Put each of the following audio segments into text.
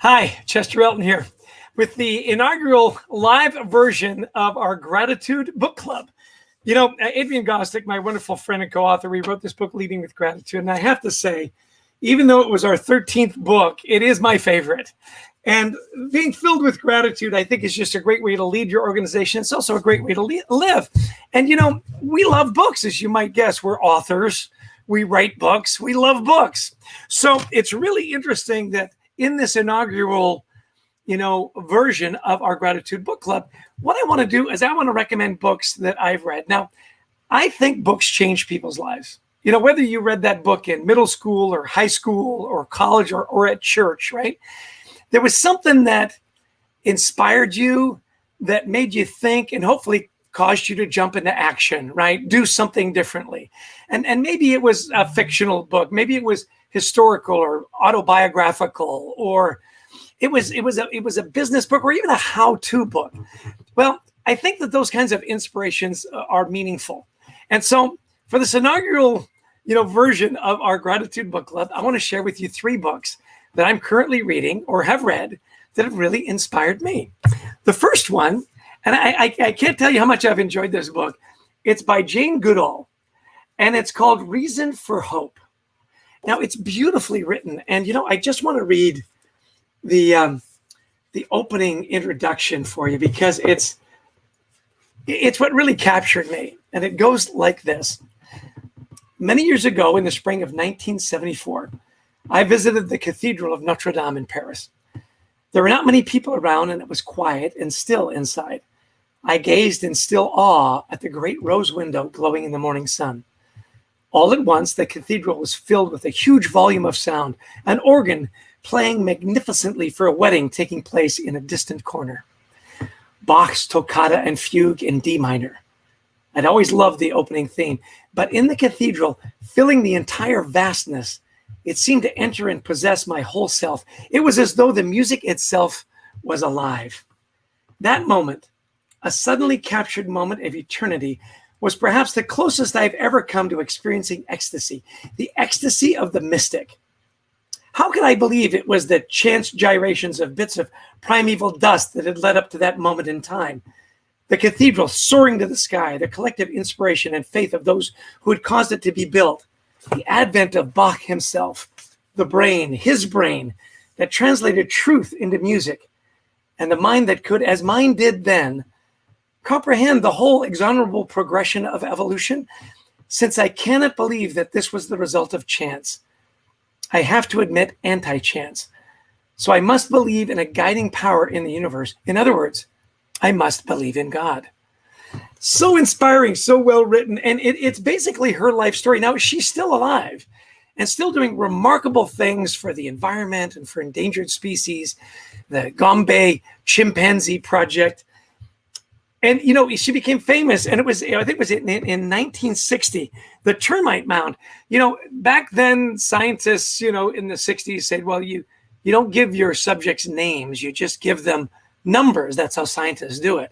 Hi, Chester Elton here with the inaugural live version of our Gratitude Book Club. You know, Adrian Gostick, my wonderful friend and co-author, we wrote this book, Leading with Gratitude. And I have to say, even though it was our 13th book, it is my favorite. And being filled with gratitude, I think, is just a great way to lead your organization. It's also a great way to live. And, you know, we love books, as you might guess. We're authors. We write books. We love books. So it's really interesting that in this inaugural, version of our Gratitude Book Club, what I want to do is I want to recommend books that I've read. Now, I think books change people's lives. You know, whether you read that book in middle school or high school or college or at church, right? There was something that inspired you, that made you think, and hopefully caused you to jump into action, right? Do something differently. And maybe it was a fictional book. Maybe it was historical or autobiographical, or it was a business book, or even a how-to book. Well, I think that those kinds of inspirations are meaningful. And so for this inaugural, version of our Gratitude Book Club, I want to share with you 3 books that I'm currently reading or have read that have really inspired me. The first one, and I can't tell you how much I've enjoyed this book. It's by Jane Goodall, and it's called Reason for Hope. Now, it's beautifully written, and I just want to read the opening introduction for you, because it's what really captured me, and it goes like this. Many years ago, in the spring of 1974, I visited the Cathedral of Notre Dame in Paris. There were not many people around, and it was quiet and still inside. I gazed in still awe at the great rose window glowing in the morning sun. All at once, the cathedral was filled with a huge volume of sound, an organ playing magnificently for a wedding taking place in a distant corner. Bach's Toccata and Fugue in D minor. I'd always loved the opening theme, but in the cathedral, filling the entire vastness, it seemed to enter and possess my whole self. It was as though the music itself was alive. That moment, a suddenly captured moment of eternity, was perhaps the closest I've ever come to experiencing ecstasy, the ecstasy of the mystic. How could I believe it was the chance gyrations of bits of primeval dust that had led up to that moment in time? The cathedral soaring to the sky, the collective inspiration and faith of those who had caused it to be built, the advent of Bach himself, the brain, his brain, that translated truth into music, and the mind that could, as mine did then, comprehend the whole exonerable progression of evolution, since I cannot believe that this was the result of chance. I have to admit anti-chance. So I must believe in a guiding power in the universe. In other words, I must believe in God. So inspiring, so well written. And it's basically her life story. Now, she's still alive and still doing remarkable things for the environment and for endangered species, the Gombe Chimpanzee project. And, she became famous, and it was, I think it was in 1960, the termite mound. Back then, scientists, in the 60s said, well, you don't give your subjects names, you just give them numbers. That's how scientists do it.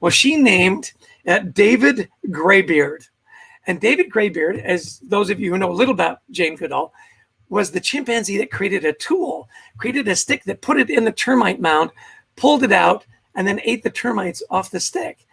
Well, she named David Graybeard. And David Graybeard, as those of you who know a little about Jane Goodall, was the chimpanzee that created a tool, created a stick that put it in the termite mound, pulled it out, and then ate the termites off the stick.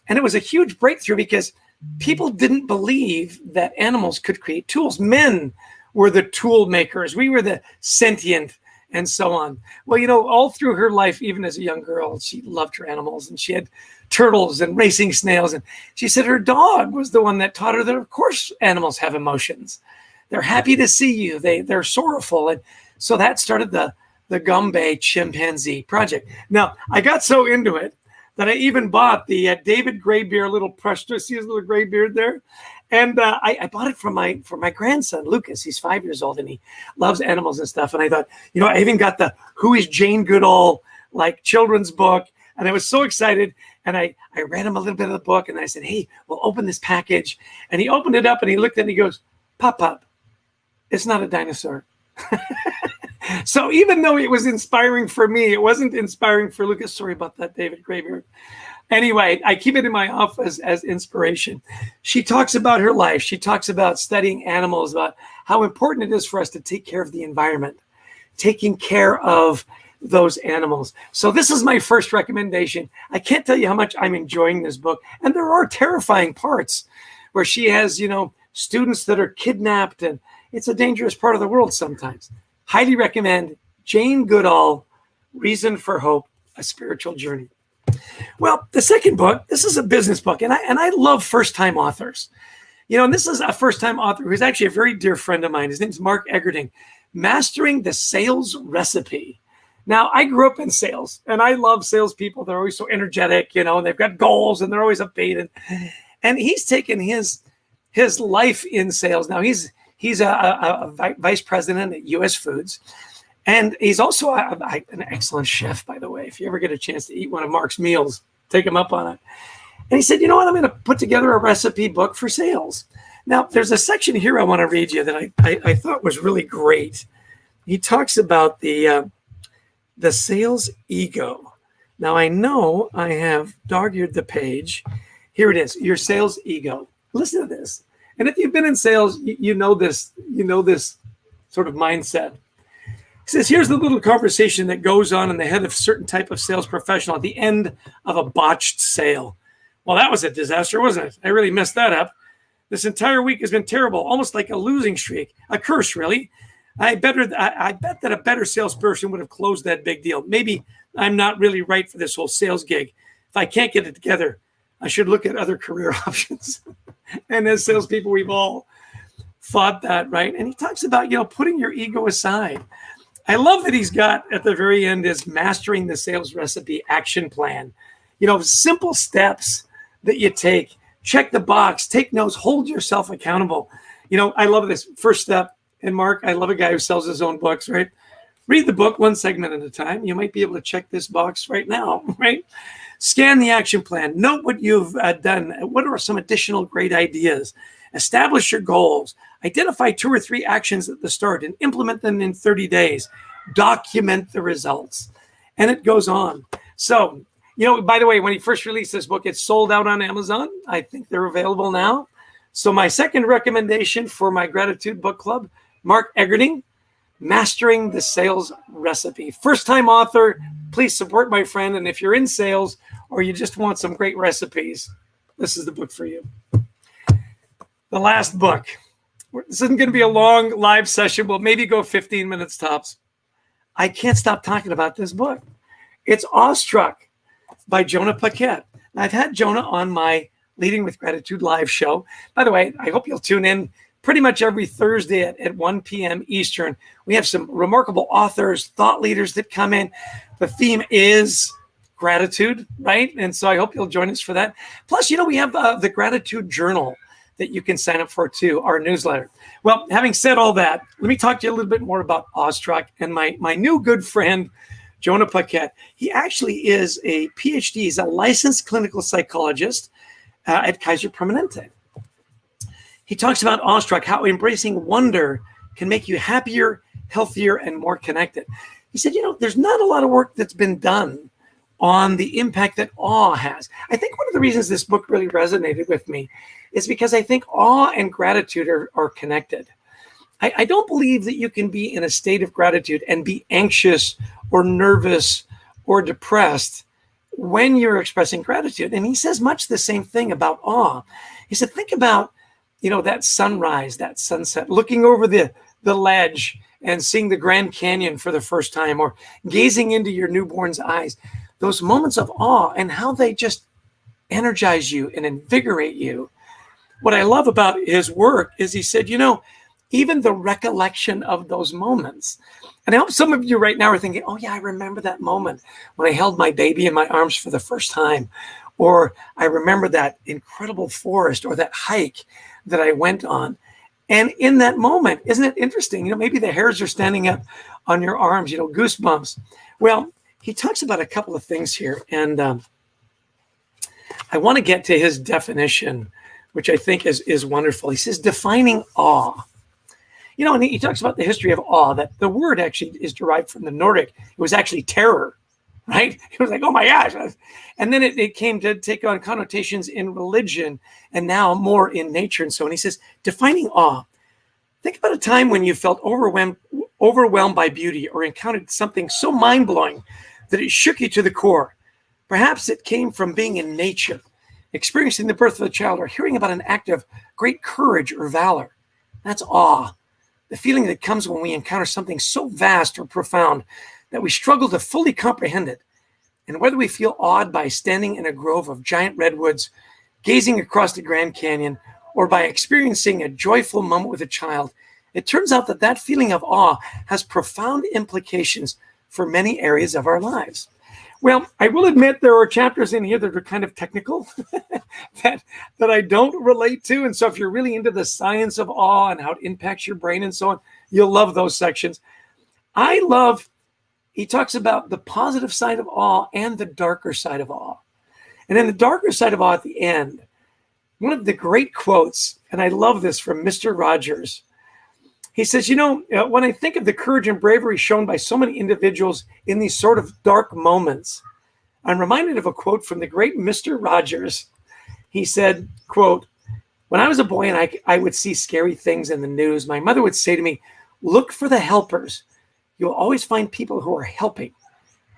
And it was a huge breakthrough because people didn't believe that animals could create tools. Men were the tool makers. We were the sentient, and so on. Well, all through her life, even as a young girl, she loved her animals, and she had turtles and racing snails. And she said her dog was the one that taught her that, of course, animals have emotions. They're happy to see you. They're sorrowful. And so that started the Gombe Chimpanzee project. Now, I got so into it that I even bought the David Graybeard little plush. Do you see his little gray beard there? And I bought it for my grandson, Lucas. He's 5 years old, and he loves animals and stuff. And I thought, I even got the Who is Jane Goodall, children's book. And I was so excited. And I read him a little bit of the book, and I said, hey, we'll open this package. And he opened it up, and he looked at it, and he goes, Pop, it's not a dinosaur. So even though it was inspiring for me, it wasn't inspiring for Lucas. Sorry about that, David Graybeard. Anyway, I keep it in my office as inspiration. She talks about her life. She talks about studying animals, about how important it is for us to take care of the environment, taking care of those animals. So this is my first recommendation. I can't tell you how much I'm enjoying this book. And there are terrifying parts where she has, students that are kidnapped, and it's a dangerous part of the world sometimes. Highly recommend Jane Goodall, Reason for Hope, A Spiritual Journey. Well, the second book, this is a business book, and I love first-time authors. And this is a first-time author who's actually a very dear friend of mine. His name's Mark Egerding, Mastering the Sales Recipe. Now, I grew up in sales, and I love salespeople. They're always so energetic, and they've got goals, and they're always upbeat. And he's taken his life in sales. Now, he's a vice president at U.S. Foods, and he's also an excellent chef, by the way. If you ever get a chance to eat one of Mark's meals, take him up on it. And he said, you know what, I'm going to put together a recipe book for sales. Now, there's a section here I want to read you that I thought was really great. He talks about the sales ego. Now, I know I have dog-eared the page. Here it is, your sales ego. Listen to this. And if you've been in sales, you know this sort of mindset. He says, here's the little conversation that goes on in the head of a certain type of sales professional at the end of a botched sale. Well, that was a disaster, wasn't it? I really messed that up. This entire week has been terrible, almost like a losing streak, a curse, really. I bet that a better salesperson would have closed that big deal. Maybe I'm not really right for this whole sales gig. If I can't get it together, I should look at other career options. And as salespeople, we've all thought that, right? And he talks about, putting your ego aside. I love that he's got at the very end is Mastering the Sales Recipe Action Plan. Simple steps that you take. Check the box, take notes, hold yourself accountable. I love this first step. And Mark, I love a guy who sells his own books, right? Read the book one segment at a time. You might be able to check this box right now, right? Scan the action plan. Note what you've done. What are some additional great ideas? Establish your goals. Identify 2 or 3 actions at the start and implement them in 30 days. Document the results. And it goes on. So, by the way, when he first released this book, it's sold out on Amazon. I think they're available now. So my second recommendation for my Gratitude Book Club, Mark Egerding, Mastering the Sales Recipe. First-time author, please support my friend. And if you're in sales or you just want some great recipes, this is the book for you. The last book. This isn't going to be a long live session. We'll maybe go 15 minutes tops. I can't stop talking about this book. It's Awestruck by Jonah Paquette. I've had Jonah on my Leading with Gratitude live show. By the way, I hope you'll tune in pretty much every Thursday at 1 p.m. Eastern. We have some remarkable authors, thought leaders that come in. The theme is gratitude, right? And so I hope you'll join us for that. Plus, we have the Gratitude Journal that you can sign up for too, our newsletter. Well, having said all that, let me talk to you a little bit more about Awestruck and my new good friend, Jonah Paquette. He actually is a PhD. He's a licensed clinical psychologist at Kaiser Permanente. He talks about Awestruck, how embracing wonder can make you happier, healthier, and more connected. He said, there's not a lot of work that's been done on the impact that awe has. I think one of the reasons this book really resonated with me is because I think awe and gratitude are connected. I don't believe that you can be in a state of gratitude and be anxious or nervous or depressed when you're expressing gratitude. And he says much the same thing about awe. He said, think about, that sunrise, that sunset, looking over the ledge and seeing the Grand Canyon for the first time, or gazing into your newborn's eyes. Those moments of awe and how they just energize you and invigorate you. What I love about his work is he said, even the recollection of those moments. And I hope some of you right now are thinking, oh yeah, I remember that moment when I held my baby in my arms for the first time. Or I remember that incredible forest or that hike that I went on. And in that moment, isn't it interesting? Maybe the hairs are standing up on your arms, goosebumps. Well, he talks about a couple of things here. And I want to get to his definition, which I think is wonderful. He says, defining awe. And he talks about the history of awe, that the word actually is derived from the Nordic. It was actually terror, right? It was like, oh my gosh. And then it came to take on connotations in religion and now more in nature and so on. He says, defining awe. Think about a time when you felt overwhelmed overwhelmed by beauty, or encountered something so mind-blowing that it shook you to the core. Perhaps it came from being in nature, experiencing the birth of a child, or hearing about an act of great courage or valor. That's awe, the feeling that comes when we encounter something so vast or profound that we struggle to fully comprehend it. And whether we feel awed by standing in a grove of giant redwoods, gazing across the Grand Canyon, or by experiencing a joyful moment with a child, it turns out that that feeling of awe has profound implications for many areas of our lives. Well, I will admit there are chapters in here that are kind of technical that I don't relate to. And so if you're really into the science of awe and how it impacts your brain and so on, you'll love those sections. He talks about the positive side of awe and the darker side of awe. And in the darker side of awe at the end, one of the great quotes, and I love this, from Mr. Rogers. He says, when I think of the courage and bravery shown by so many individuals in these sort of dark moments, I'm reminded of a quote from the great Mr. Rogers. He said, quote, "When I was a boy and I would see scary things in the news, my mother would say to me, 'Look for the helpers. You'll always find people who are helping.'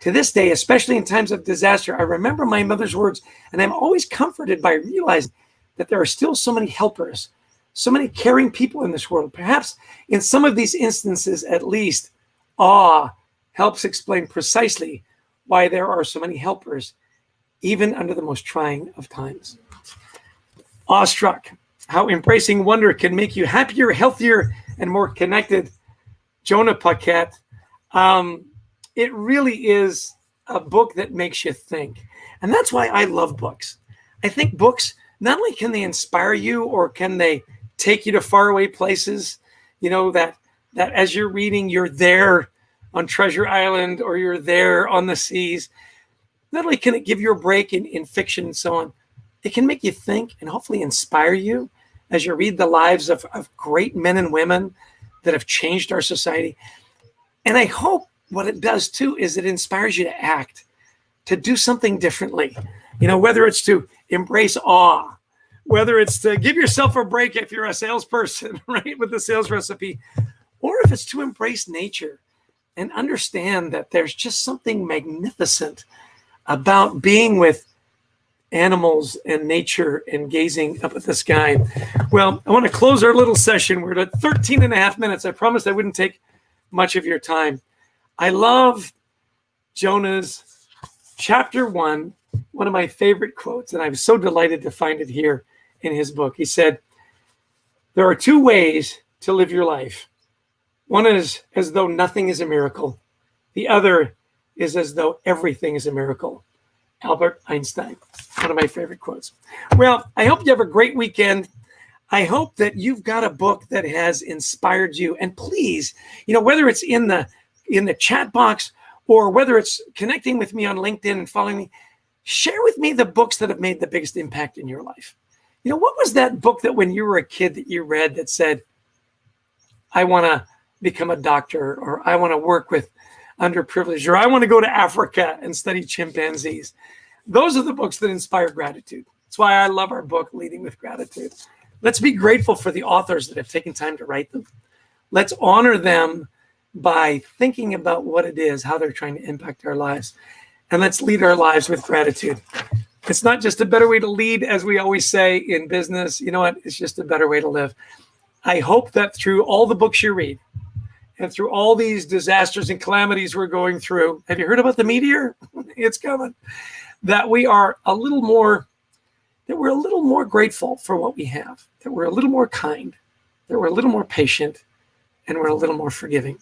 To this day, especially in times of disaster, I remember my mother's words, and I'm always comforted by realizing that there are still so many helpers, so many caring people in this world. Perhaps in some of these instances, at least, awe helps explain precisely why there are so many helpers, even under the most trying of times." Awestruck, how embracing wonder can make you happier, healthier, and more connected. Jonah, Paquette. It really is a book that makes you think. And that's why I love books. I think books, not only can they inspire you or can they take you to faraway places, that as you're reading, you're there on Treasure Island or you're there on the seas. Not only can it give you a break in fiction and so on, it can make you think and hopefully inspire you as you read the lives of great men and women that have changed our society. And I hope what it does too is it inspires you to act, to do something differently. Whether it's to embrace awe, whether it's to give yourself a break if you're a salesperson, right, with the sales recipe, or if it's to embrace nature and understand that there's just something magnificent about being with animals and nature and gazing up at the sky. Well, I want to close our little session. We're at 13 and a half minutes. I promised I wouldn't take much of your time. I love Jonah's chapter 1, one of my favorite quotes, and I was so delighted to find it here in his book. He said, "There are two ways to live your life. One is as though nothing is a miracle. The other is as though everything is a miracle." Albert Einstein, one of my favorite quotes. Well, I hope you have a great weekend. I hope that you've got a book that has inspired you. And please, whether it's in the chat box or whether it's connecting with me on LinkedIn and following me, share with me the books that have made the biggest impact in your life. What was that book that when you were a kid that you read that said, "I want to become a doctor," or "I want to work with underprivileged," or "I want to go to Africa and study chimpanzees"? Those are the books that inspire gratitude. That's why I love our book, Leading with Gratitude. Let's be grateful for the authors that have taken time to write them. Let's honor them by thinking about what it is, how they're trying to impact our lives. And let's lead our lives with gratitude. It's not just a better way to lead, as we always say in business. You know what? It's just a better way to live. I hope that through all the books you read and through all these disasters and calamities we're going through, have you heard about the meteor? It's coming. That we are a little more, that we're a little more grateful for what we have, that we're a little more kind, that we're a little more patient, and we're a little more forgiving.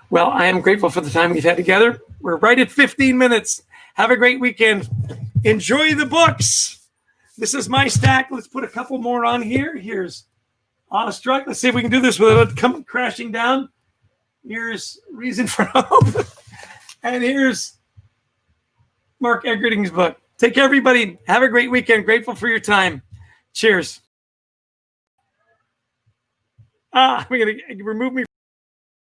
Well, I am grateful for the time we've had together. We're right at 15 minutes. Have a great weekend. Enjoy the books. This is my stack. Let's put a couple more on here. Here's Awestruck. Let's see if we can do this without it coming crashing down. Here's Reason for Hope. And here's Mark Eggerding's book. Take care, everybody. Have a great weekend. Grateful for your time. Cheers. I'm going to remove me.